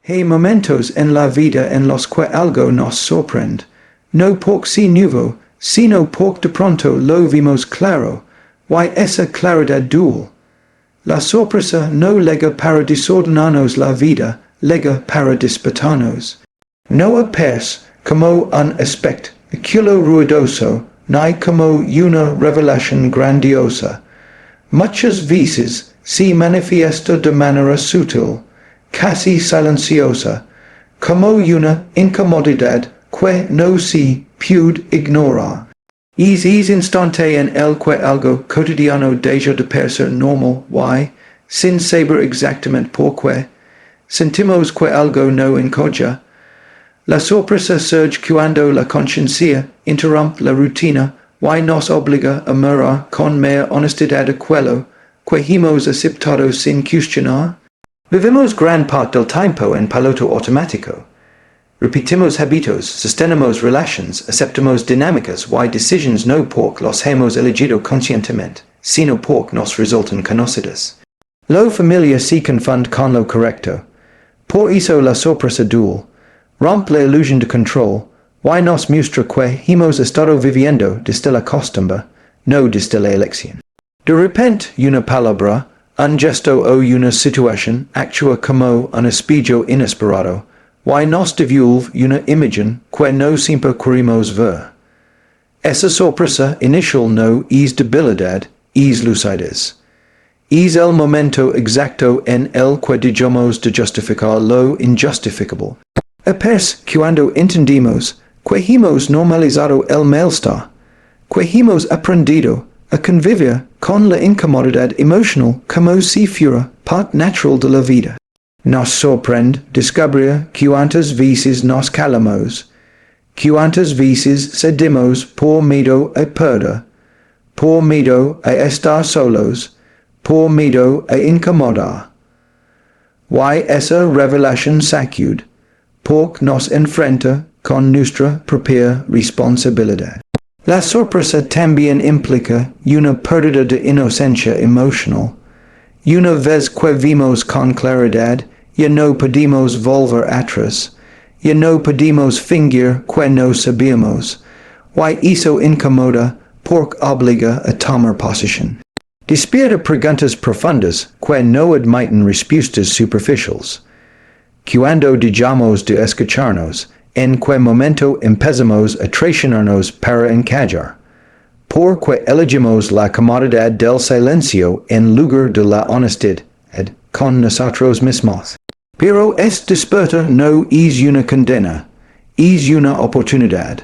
Hay momentos en la vida en los que algo nos sorprende. No porque si nuevo, sino porque de pronto lo vimos claro. Y esa claridad dual. La sorpresa no lega para desordenarnos la vida, lega para despertarnos. No apes como un espectáculo ruidoso, ni como una revelación grandiosa. Muchas veces se manifiesta de manera sutil, casi silenciosa, como una incomodidad que no se puede ignorar. Es instante en el que algo cotidiano deja de parecer normal y, sin saber exactamente por qué, sentimos que algo no encaja. La sorpresa surge cuando la conciencia interrumpe la rutina y nos obliga a mirar con más honestidad aquello que hemos aceptado sin cuestionar. Vivimos gran parte del tiempo en piloto automático. Repetimos hábitos, sostenemos relaciones, aceptamos dinámicas y decisiones no porque los hemos elegido conscientemente, sino porque nos resultan conocidas. Lo familiar se confunde con lo correcto. Por eso la sorpresa dual rompe la ilusión de control y nos muestra que hemos estado viviendo desde la costumbre, no desde la elección. De repente, una palabra, un gesto o una situación actúa como un espejo inesperado, y nos devuelve una imagen que no siempre queremos ver. Esa sorpresa inicial no es debilidad, es lucidez. Es el momento exacto en el que dejamos de justificar lo injustificable. Apenas cuando entendemos que hemos normalizado el malestar, que hemos aprendido a convivir con la incomodidad emocional como si fuera parte natural de la vida. Nos sorprende descubrir cuántas veces nos calamos, cuántas veces cedemos por miedo a perder, por miedo a estar solos, por miedo a incomodar. Y esa revelación sacude, porque nos enfrenta con nuestra propia responsabilidad. La sorpresa también implica una pérdida de inocencia emocional. Una vez que vimos con claridad, ya no podemos volver atrás, ya no podemos fingir que no sabíamos, y eso incomoda porque obliga a tomar posición. Despierta preguntas profundas que no admiten respuestas superficiales. Cuando dejamos de escucharnos, en qué momento empezamos a traicionarnos para encajar. Porque elegimos la comodidad del silencio en lugar de la honestidad con nosotros mismos. Pero despertar no es una condena, es una oportunidad.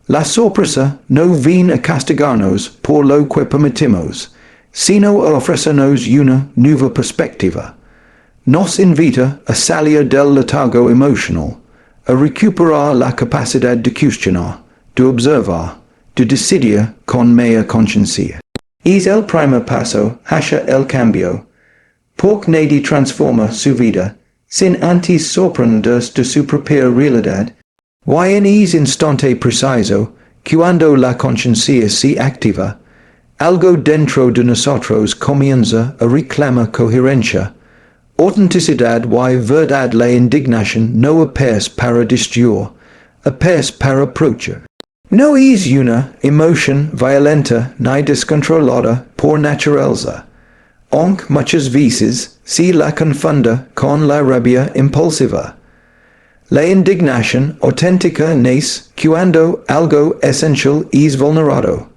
La sorpresa no viene a castigarnos por lo que permitimos, sino a ofrecernos una nueva perspectiva. Nos invita a salir del letargo emocional, a recuperar la capacidad de cuestionar, de observar, de decidir con más conciencia. Es el primer paso hacia el cambio, porque nadie transforma su vida sin antes sorprenderse de su propia realidad, y en ese instante preciso, cuando la conciencia se activa, algo dentro de nosotros comienza a reclamar coherencia, autenticidad y verdad. La indignación no apes para destruir, apes para approachar. No es una emoción violenta ni descontrolada por naturaleza, aunque muchas veces se la confunda con la rabia impulsiva. La indignación auténtica nace cuando algo esencial es vulnerado,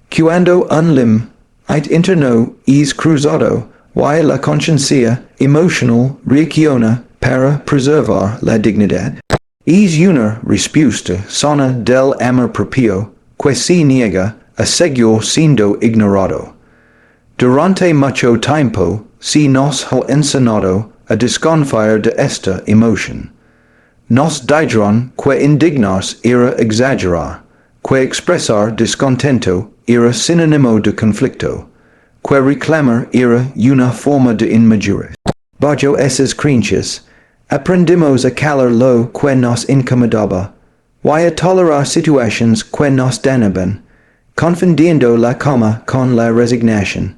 cuando un lim interno es cruzado, y la conciencia emocional reacciona para preservar la dignidad. Es una respuesta sana del amor propio que se niega a seguir siendo ignorado. Durante mucho tiempo se nos ha enseñado a desconfiar de esta emoción. Nos dijeron que indignarse era exagerar, que expresar descontento era sinónimo de conflicto, que reclamar era una forma de inmadurez. Bajo esas creencias, aprendimos a calar lo que nos incomodaba, y a tolerar situaciones que nos dañaban, confundiendo la calma con la resignación.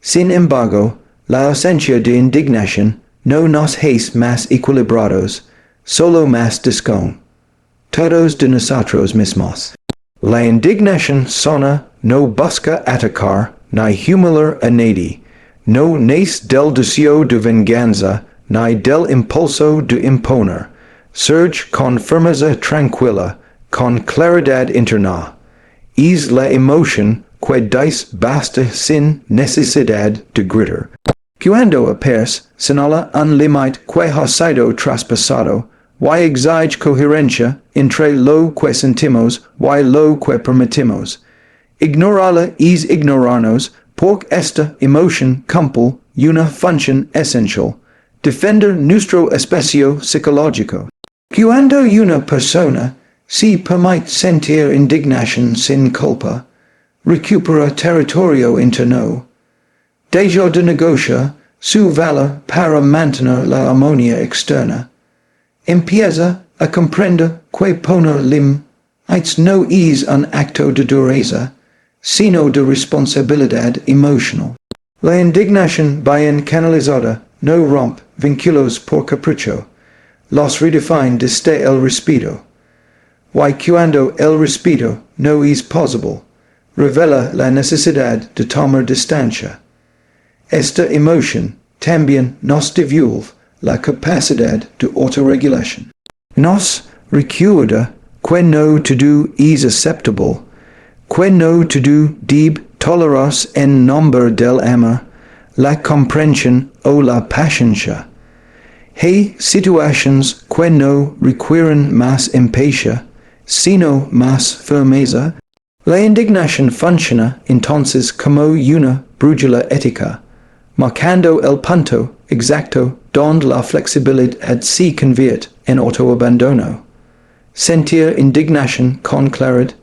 Sin embargo, la ausencia de indignación no nos hace más equilibrados, solo más discon. Todos de nosotros mismos. La indignación sana no busca atacar, ni humilar a nadie, no nace del deseo de venganza, ni del impulso de imponer. Surge con firmeza tranquila, con claridad interna. Es la emoción que dice basta sin necesidad de gritar. Cuando apers, señala un límite que ha sido traspasado, y exige coherencia entre lo que sentimos y lo que permitimos. Ignorarla es ignorarnos, porque esta emoción cumple una función esencial, defender nuestro espacio psicológico. Cuando una persona se permite sentir indignación sin culpa, recupera territorio interno, deja de negociar su valor para mantener la armonía externa. Empieza a comprender que poner límites no es un acto de dureza, sino de responsabilidad emocional. La indignación bien canalizada no rompe vínculos por capricho, los redefine desde el respeto. Y cuando el respeto no es posible, revela la necesidad de tomar distancia. Esta emoción también nos devuelve la capacidad de autorregulación. Nos recuerda que no todo es aceptable, que no todo debe tolerarse en nombre del amor, la comprensión o la paciencia. Hay situaciones que no requieren más empatía, sino más firmeza. La indignación funciona entonces como una brújula ética, marcando el punto exacto donde la flexibilidad se convierte en autoabandono. Sentir indignación con claridad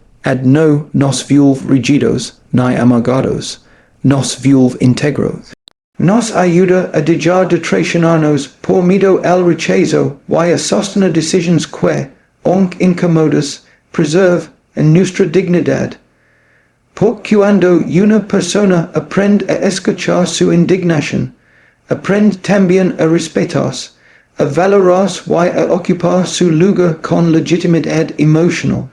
no nos vuelve rígidos ni amargados, nos vuelve íntegros. Nos ayuda a dejar de traicionarnos por miedo al rechazo y a sostener decisiones que, aunque incómodas, preservan nuestra dignidad. Porque cuando una persona aprende a escuchar su indignación, aprende también a respetarse, a valorarse y a ocupar su lugar con legitimidad emocional.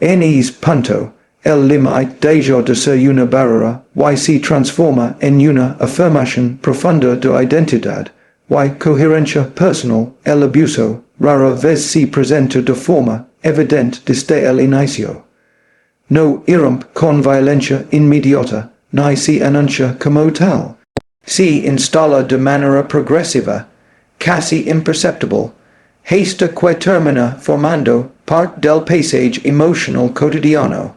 En ese punto, el límite deja de ser una barrera y se transforma en una afirmación profunda de identidad y coherencia personal. El abuso rara vez se presenta de forma evidente desde el inicio. No irrumpe con violencia inmediata, ni se anuncia como tal. Se instala de manera progresiva, casi imperceptible, hasta que termina formando parte del paisaje emocional cotidiano.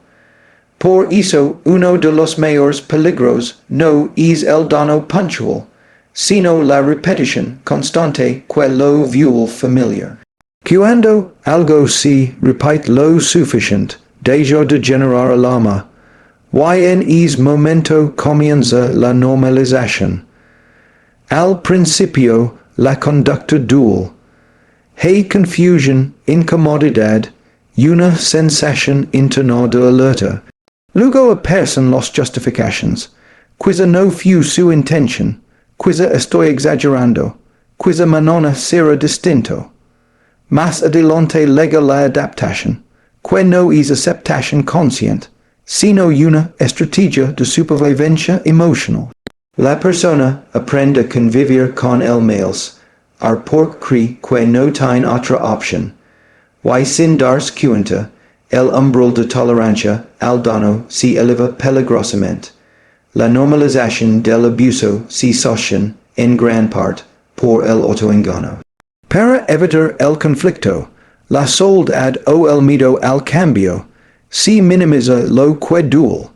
Por eso uno de los mayores peligros no es el daño puntual, sino la repetición constante que lo vuelve familiar. Cuando algo se repite lo suficiente, deja de generar alarma, y en ese momento comienza la normalización. Al principio, la conducta dual. Hay confusión, incomodidad, y una sensación interna de alerta. Luego aparecen las justificaciones. Quizá no fue su intención, quizá estoy exagerando, quizá mañana será distinto. Más adelante llega la adaptación, que no es aceptación consciente, sino una estrategia de supervivencia emocional. La persona aprende a convivir con el males, porque cree que no tiene otra opción, y sin darse cuenta, el umbral de tolerancia al daño se eleva peligrosamente. La normalización del abuso se sostiene, en gran parte, por el autoengaño. Para evitar el conflicto, la soledad o el miedo al cambio, se minimiza lo que duele.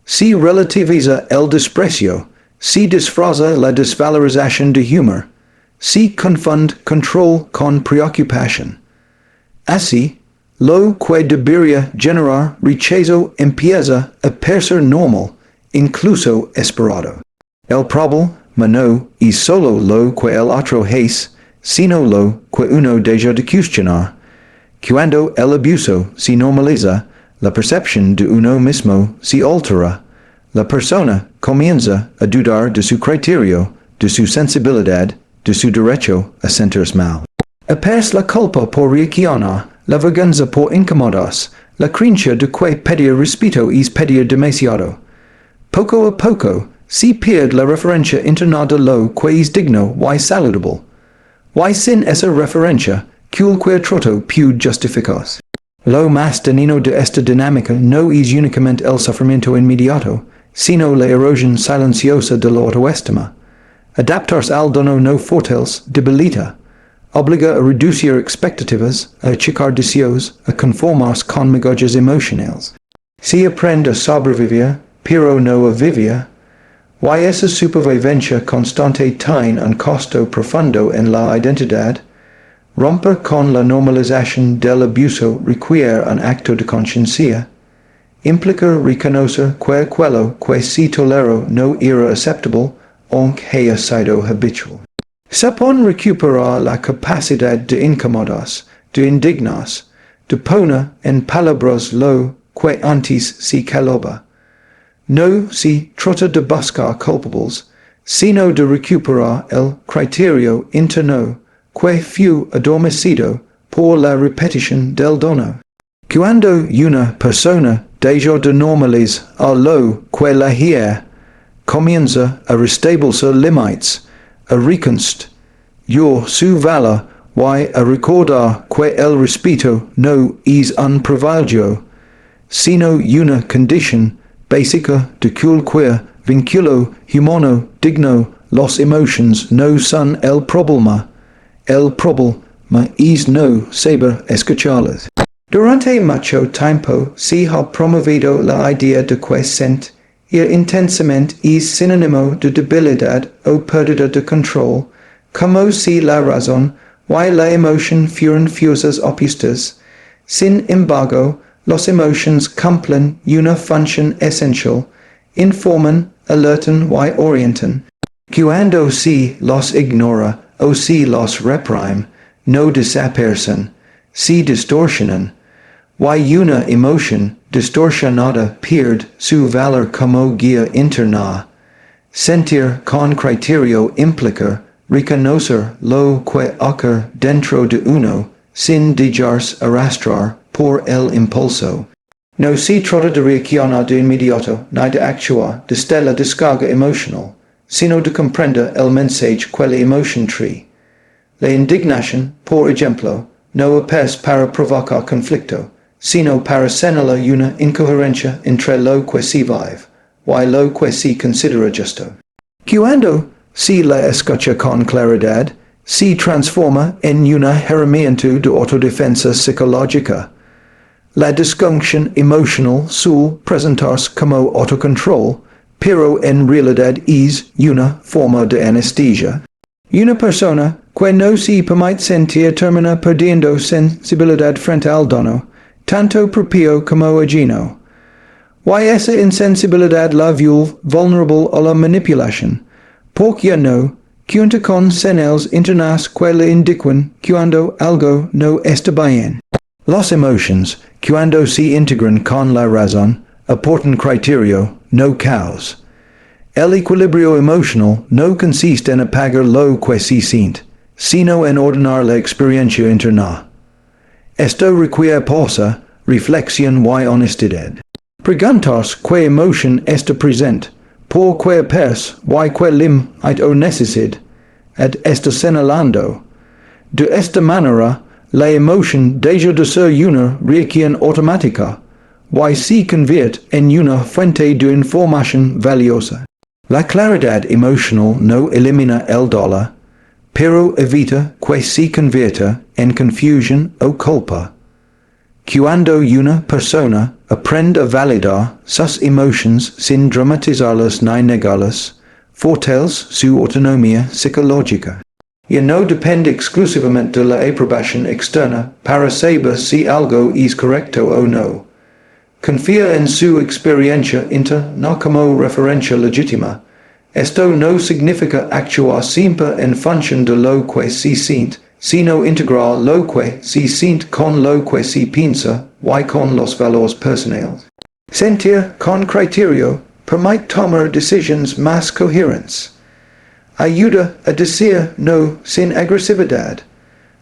Se relativiza el desprecio, se disfraza la desvalorización de humor, se confunde control con preocupación. Así, lo que debería generar rechazo empieza a parecer normal, incluso esperado. El problema no es solo lo que el otro hace, sino lo que uno deja de cuestionar. Cuando el abuso se normaliza, la percepción de uno mismo se altera. La persona comienza a dudar de su criterio, de su sensibilidad, de su derecho a sentirse mal. Apers la culpa por reaccionar, la vergüenza por incomodarse, la creencia de que pedir respeto es pedir demasiado. Poco a poco, si pierde la referencia interna de lo que es digno y saludable. Y sin esa referencia, cualquier trato puede justificarse. Lo más dañino de esta dinámica no es únicamente el sufrimiento inmediato, sino la erosión silenciosa de la autoestima. Adaptarse al dono no fortalece, debilita. Obliga a reducir expectativas, a achicar deseos, a conformarse con migajas emocionales. Si aprende a sobrevivir, pero no a vivir, y esa supervivencia constante tiene un costo profundo en la identidad, romper con la normalización del abuso requiere un acto de conciencia, implica reconocer que aquello que se toleró no era aceptable, aunque haya sido habitual. Supone recuperar la capacidad de incomodarse, de indignarse, de poner en palabras lo que antes se callaba. No se trata de buscar culpables, sino de recuperar el criterio interno que fue adormecido por la repetición del dono. Cuando una persona deja de normalizar a lo que la hiere, comienza a restablecer límites, a reconstruir su valor y a recordar que el respeto no es un privilegio, sino una condición básica de cualquier vínculo humano digno. Las emociones no son el problema es no saber escucharlas. Durante mucho tiempo se ha promovido la idea de que sentir intensamente es sinónimo de debilidad o pérdida de control, como si la razón y la emoción fueran fuerzas opuestas. Sin embargo, las emociones cumplen una función esencial, informan, alertan y orientan. Cuando se las ignora o se las reprime, no desaparecen, se distorsionan, y una emoción distorsionada pierde su valor como guía interna. Sentir con criterio implica reconocer lo que ocurre dentro de uno, sin dejarse arrastrar por el impulso. No se trata de reaccionar de inmediato, ni de actuar desde la descarga emocional, sino de comprender el mensaje que la emoción trae. La indignación, por ejemplo, no es para provocar conflicto, sino para señalar una incoherencia entre lo que se vive y lo que se considera justo. Cuando se la escucha con claridad, se transforma en una herramienta de autodefensa psicológica. La disfunción emocional suele presentarse como autocontrol, pero en realidad es una forma de anestesia. Una persona que no se permite sentir termina perdiendo sensibilidad frente al dono, tanto propio como ajeno. Y esa insensibilidad la vuelve vulnerable a la manipulación, porque no cuenta con señales internas que le indican cuando algo no está bien. Las emociones, cuando se integran con la razón, aportan criterio, no caos. El equilibrio emocional no consiste en apagar lo que se siente, sino en ordenar la experiencia interna. Esto requiere pausa, reflexión y honestidad. Preguntarse qué emoción está presente, por qué pers y qué limite o necesidad está señalando. De esta manera, la emoción deja de ser una reacción automática y se convierte en una fuente de información valiosa. La claridad emocional no elimina el dolor, pero evita que se convierta en confusión o culpa. Cuando una persona aprende a validar sus emociones sin dramatizarlas ni negarlas, fortalece su autonomía psicológica. Y no depende exclusivamente de la aprobación externa para saber si algo es correcto o no. Confía en su experiencia interna como referencia legítima. Esto no significa actuar siempre en función de lo que se siente, sino integrar lo que se siente con lo que se piensa y con los valores personales. Sentir con criterio permite tomar decisiones más coherentes. ayuda a decir no sin agresividad,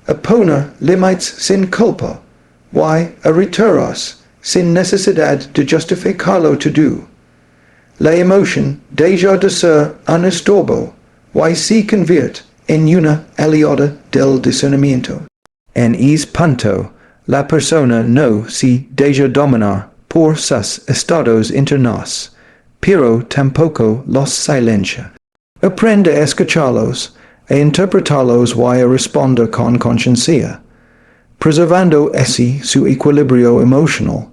a poner límites sin culpa, a retiras sin necesidad de justificarlo todo. La emoción deja de ser un estorbo, se convierte en una aliada del discernimiento. En ese punto, la persona no se deja dominar por sus estados internos, pero tampoco los silencia. Aprende a escucharlos, a interpretarlos a responder con conciencia, preservando así su equilibrio emocional,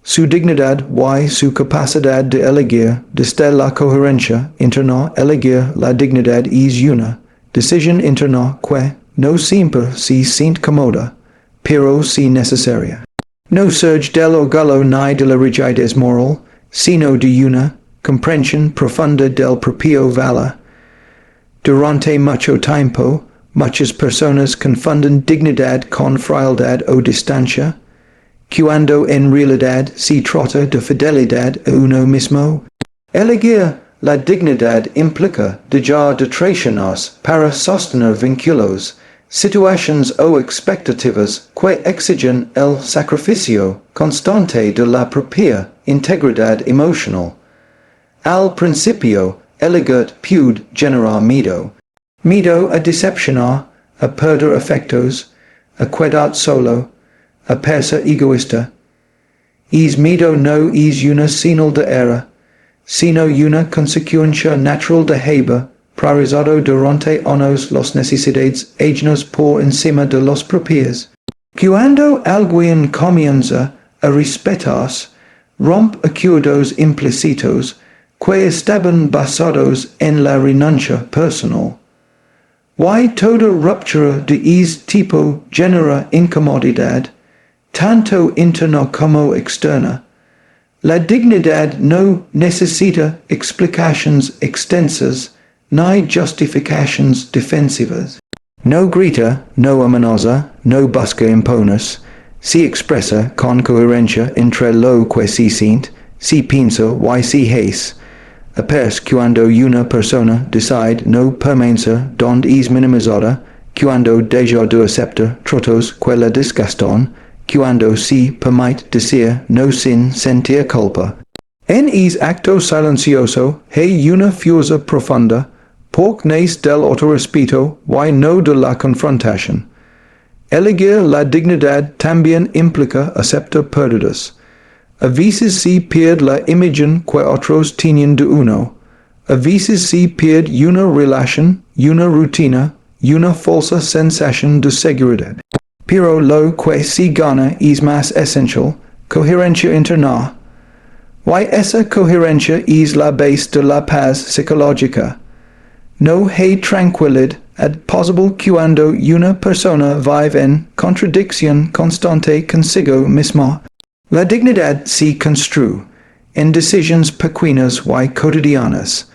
su dignidad su capacidad de elegir desde la coherencia interna. Elegir la dignidad es una decisión interna que no siempre se siente cómoda, pero si necesaria. No surge del orgullo ni de la rigidez moral, sino de una comprensión profunda del propio valor. Durante mucho tiempo, muchas personas confunden dignidad con frialdad o distancia, cuando en realidad se trata de fidelidad a uno mismo. Elegir la dignidad implica dejar de traicionarse para sostener vínculos, situaciones o expectativas que exigen el sacrificio constante de la propia integridad emocional. Al principio, elegir puede generar miedo. Miedo a decepcionar, a perder afectos, a quedar solo, a ser egoísta. Es miedo no es una señal de era, sino una consecuencia natural de haber priorizado durante años las necesidades ajenas por encima de los propios. Cuando alguien comienza a respetarse, rompe acuerdos implícitos que estaban basados en la renuncia personal. Toda ruptura de ese tipo genera incomodidad, tanto interna como externa. La dignidad no necesita explicaciones extensas ni justificaciones defensivas. No grita, no amenaza, no busca imponerse, se expresa con coherencia entre lo que se siente, se piensa se hace. Apenas cuando una persona decide no permanecer donde es minimizada, cuando deja de aceptar tratos que la disgustan, cuando se permite decir no sin sentir culpa. En ese acto silencioso hay una fuerza profunda, porque nace del autorrespeto y no de la confrontación. Elegir la dignidad también implica aceptar pérdidas. A veces se pierde la imagen que otros tienen de uno. A veces se pierde una relación, una rutina, una falsa sensación de seguridad. Pero lo que se gana es más esencial, coherencia interna. Esa coherencia es la base de la paz psicológica. No hay tranquilidad posible cuando una persona vive en contradicción constante consigo misma. La dignidad se construye en decisiones pequeñas y cotidianas,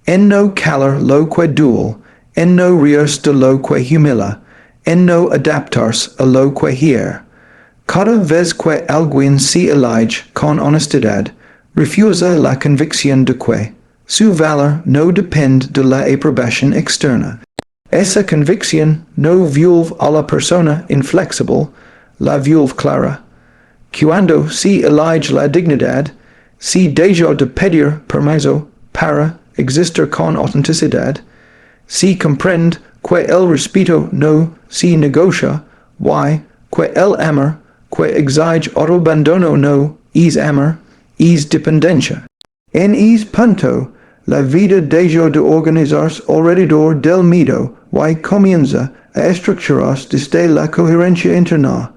en no calar lo que duele, en no reírse de lo que humilla, en no adaptarse a lo que hiere. Cada vez que alguien se elige con honestidad, refusa la convicción de que su valor no depende de la aprobación externa. Esa convicción no vuelve a la persona inflexible, la vuelve clara. Cuando se elige la dignidad, se deja de pedir permiso para existir con autenticidad, se comprende que el respeto no se negocia, que el amor que exige autoabandono no es amor, es dependencia. En ese punto, la vida deja de organizarse alrededor del miedo y comienza a estructurarse desde la coherencia interna,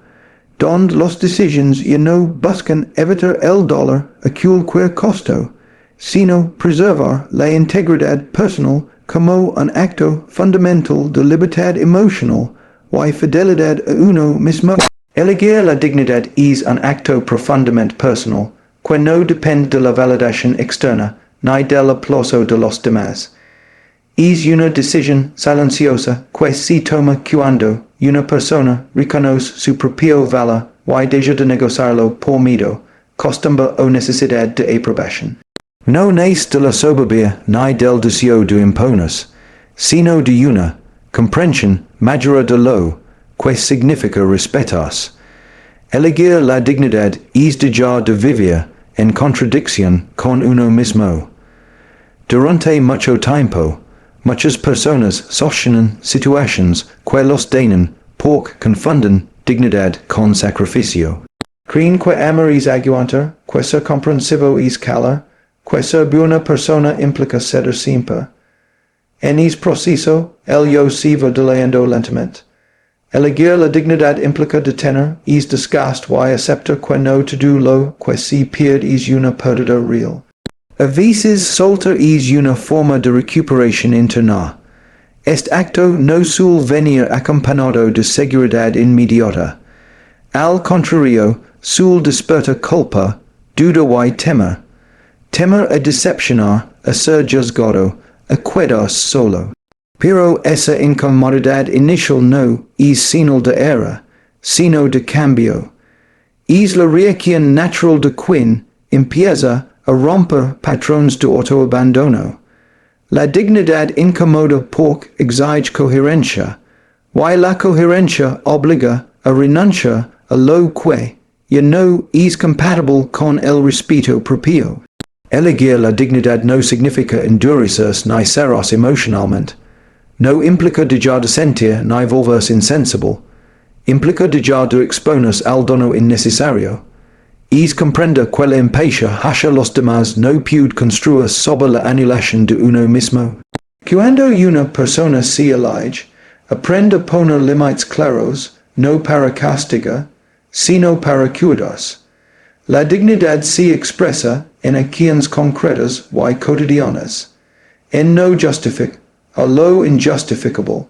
donde las decisiones ya no buscan evitar el dolor a cualquier costo, sino preservar la integridad personal como un acto fundamental de libertad emocional y fidelidad a uno mismo. Elegir la dignidad es un acto profundamente personal, que no depende de la validación externa ni del aplauso de los demás. Es una decisión silenciosa que se toma cuando una persona reconoce su propio valor y deja de negociarlo por miedo, costumbre o necesidad de aprobación. No nace de la soberbia ni del deseo de imponerse, sino de una comprensión mayor de lo que significa respetas. Elegir la dignidad es dejar de vivir en contradicción con uno mismo. Durante mucho tiempo, muchas personas sostienen situaciones que los tienen porque confunden dignidad con sacrificio. Creen que amar es aguantar, que ser comprensivo es calar, que ser buena persona implica ceder siempre. En ese proceso, el yo se va diluyendo lentamente. Elegir la dignidad implica detener es desgaste y aceptar que no todo lo que se pierde es una pérdida real. A veces soltar es una forma de recuperación interna. Este acto no suele venir acompañado de seguridad inmediata. Al contrario, suele despertar culpa, duda y temor. Temor a decepcionar, a ser juzgado, a quedarse solo. Pero esa incomodidad inicial no es señal de era, sino de cambio. Es la reacción natural de quien empieza a romper patrones de autoabandono. La dignidad incomoda porque exige coherencia, y la coherencia obliga a renunciar a lo que ya no es compatible con el respeto propio. Elegir la dignidad no significa endurecerse ni ceros emocionalmente. No implica dejar de sentir ni volverse insensible. Implica dejar de exponerse al dono innecesario. Es comprender que la impaciencia hacia los demás no puede construir sobre la anulación de uno mismo. Cuando una persona se elige, aprende a poner límites claros, no para castigar, sino para cuidarse. La dignidad se expresa en acciones concretas y cotidianas, en no justificar a lo injustificable,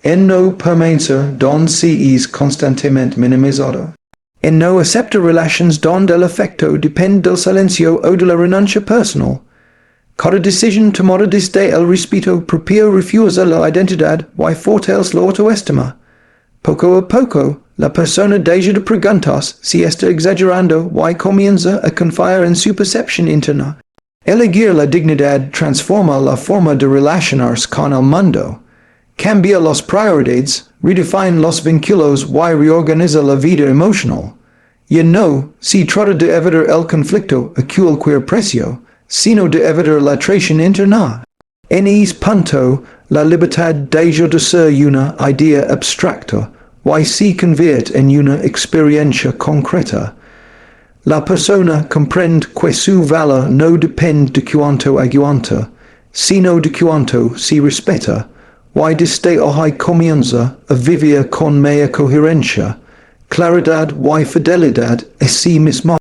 en no permanecer donde se es constantemente minimizado, en no aceptar relaciones donde el afecto depende del silencio o de la renuncia personal. Cada decisión tomada desde el respeto propio refuerza la identidad y fortalece la autoestima. Poco a poco, la persona deja de preguntarse si está exagerando y comienza a confiar en su percepción interna. Elegir la dignidad transforma la forma de relacionarse con el mundo, cambia las prioridades, redefine los vínculos y reorganiza la vida emocional. Ya no se trata de evitar el conflicto a cualquier precio, sino de evitar la traición interna. En ese punto, la libertad deja de ser una idea abstracta y se convierte en una experiencia concreta. La persona comprende que su valor no depende de cuánto aguanta, sino de cuánto se respeta, y desde hoy comienza a vivir con mayor coherencia, claridad y fidelidad a sí mismo.